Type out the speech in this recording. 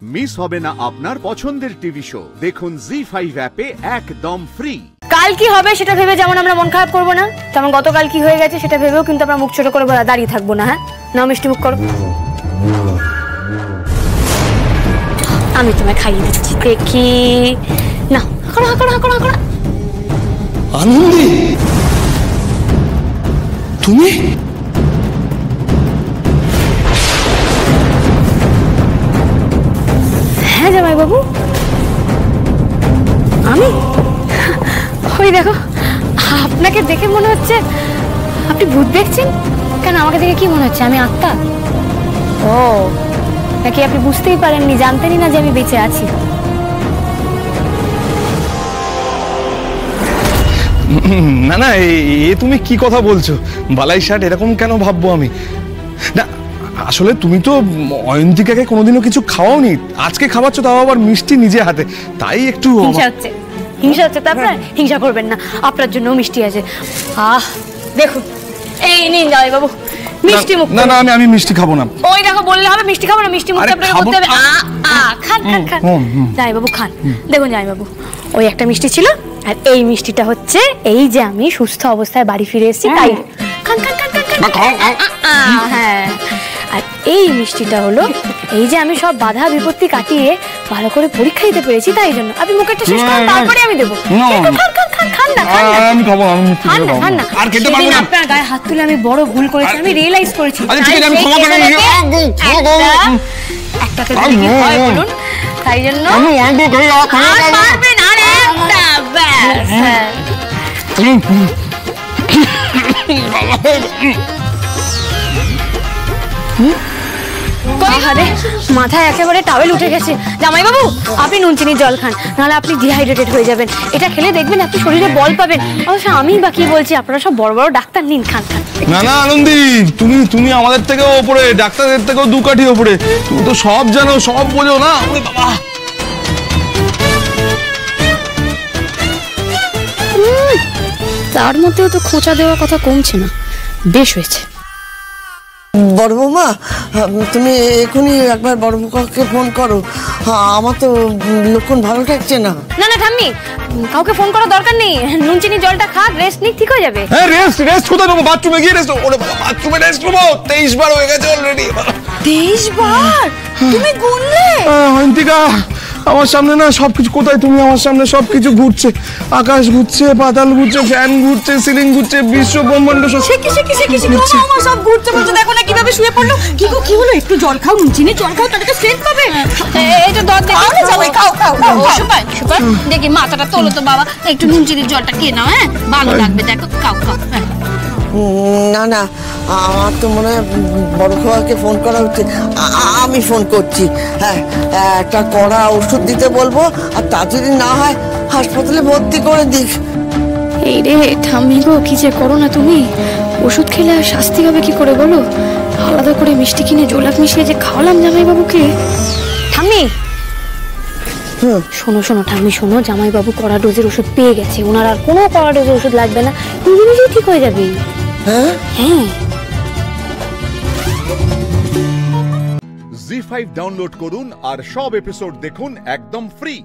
Miss হবে না আপনার পছন্দের টিভি শো। দেখুন জি5 অ্যাপে একদম ফ্রি। কাল কি হবে সেটা ভেবে যেমন আমরা মন খারাপ করবো না, তেমন গতকাল কি হয়ে গেছে সেটা ভেবেও কিন্তু আমরা মুখ ছোট করে দাঁড়িয়ে থাকবো না। হ্যাঁ, নাও মিষ্টি মুখ করো, আমি তোমায় খাইয়ে দিচ্ছি। দেখি না, হাঁকড়া হাঁকড়া হাঁকড়া হাঁকড়া। আনন্দি, তুমি? হ্যাঁ জামাই বাবু, আমি ওই দেখো, আপনাকে দেখে মনে হচ্ছে আপনি ভূত দেখছেন কেন? আমাকে দেখে কি মনে হচ্ছে আমি আত্মা? ও নাকি আপনি বুঝতেই পারেননি, জানতেনই না যে আমি বেঁচে আছি? না না, এ তুমি কি কথা বলছো? বালাই শার্ট এরকম কেন ভাববো আমি? না আসলে তুমি তো অয়ন্তিকাকে কোনোদিনও কিছু খাওয়াওনি, আজকে খাওয়াচ্ছ, তাও আবার মিষ্টি নিজে হাতে, তাই একটু হিংসা হচ্ছে। হিংসা হচ্ছে তো আপনার? হিংসা করবেন না, আপনার জন্য মিষ্টি আছে। দেখুন, এই নিন জামাই বাবু মিষ্টি মুখ। না না, আমি মিষ্টি খাবো না। ওই দেখো, বললে হবে মিষ্টি খাবো না, মিষ্টি মুখ আপনাকে করতে হবে। খান খান খান জামাই বাবু, খান। দেখুন জামাই বাবু, ওই একটা মিষ্টি ছিল, আর এই মিষ্টিটা হচ্ছে এই যে আমি সুস্থ অবস্থায় বাড়ি ফিরে এসেছি তাই। খান খান খান খান খান। হ্যাঁ, আর এই মিষ্টিটা হলো এই যে আমি সব বাধা বিপত্তি কাটিয়ে ভালো করে পরীক্ষা দিতে পেরেছি তাই জন্য। আপনি মুখেরটা শেষ করুন, তারপরে আমি দেবো। খান খান খান খান না, খান না। আমি খাবো, আমি খান না, খান না। আর খেতে পারবো না। আপনার গায়ে হাত তুলে আমি বড় ভুল করেছি, আমি রিয়েলাইজ করেছি। একটাতে কি হয় বলুন, তাই জন্য পারবেন আর একটা ব্যাস। মাথায় একেবারে টাওয়েল উঠে গেছে। জামাই বাবু আপনি নুন চিনির জল খান, নাহলে আপনি ডিহাইড্রেটেড হয়ে যাবেন। এটা খেলে দেখবেন আপনি শরীরে বল পাবেন। অবশ্য আমি বা কি বলছি, আপনারা সব বড় বড় ডাক্তার, নিন খান খান। না না আনন্দি, তুমি আমাদের থেকেও ওপরে, ডাক্তারদের থেকেও দু কাঠি ওপরে। তুমি তো সব জানো, সব বোঝো না। বাবা, তার মধ্যেও তো খোঁচা দেওয়ার কথা কমছে না, বেশ হয়েছে। বড় বৌমা, তুমি এখনই একবার বড় বৌমাকে ফোন করো, আমার তো লক্ষণ ভালো থাকছে না। না না ঠাম্মি, কাউকে ফোন করার দরকার নেই, নুন চিনি জলটা খা, রেস্ট নিক, ঠিক হয়ে যাবে। হ্যাঁ রেস্ট কোথায় নেবো? বাথরুমে গিয়ে রেস্ট। ওরে বাবা, বাথরুমে রেস্ট নেবো? 23 বার হয়ে গেছে অলরেডি। 23 বার? তুমি গুনলে? অয়ন্তিকা, আমার সামনে না সবকিছু, কোথায় তুমি? আমার সামনে সবকিছু ঘুরছে, আকাশ ঘুরছে, পাতাল ঘুরছে, ফ্যান ঘুরছে, সিলিং ঘুরছে, বিশ্ব ব্রহ্মাণ্ড সব ঘুরছে। আমার সব ঘুরছে বলতে, দেখো না কিভাবে শুয়ে পড়লো। কি গো, কি হলো? একটু জল খাও, নুন চিনি জল খাও, তাহলে তো স্ট্রেংথ পাবে। এটা দর দেখি যাবে, খাও খাও খাও। সুপার সুপার, দেখি মাথাটা তোলো তো বাবা, একটু নুন চিনির জলটা খেয়ে নাও। হ্যাঁ, ভালো লাগবে, দেখো, খাও খাও। না না, আমার তো মনে হয় বড় খোয়াকে ফোন করা হচ্ছে। আমি ফোন করছি। হ্যাঁ, একটা কড়া ওষুধ দিতে বলবো, আর তা যদি না হয় হাসপাতালে ভর্তি করে দিস। এই রে ঠাম্মি গো, কি যে করো না তুমি। ওষুধ খেলে আর শাস্তি হবে কি করে বলো? আলাদা করে মিষ্টি কিনে জোলাক মিশিয়ে যে খাওয়ালাম জামাইবাবুকে। ঠাম্মি শোনো শোনো ঠাম্মি শোনো, জামাইবাবু কড়া ডোজের ওষুধ পেয়ে গেছে, ওনার আর কোনো কড়া ডোজের ওষুধ লাগবে না, নিজে নিজেই ঠিক হয়ে যাবে। হ্যাঁ হ্যাঁ। জি5 ডাউনলোড করুন আর সব এপিসোড দেখুন একদম ফ্রি।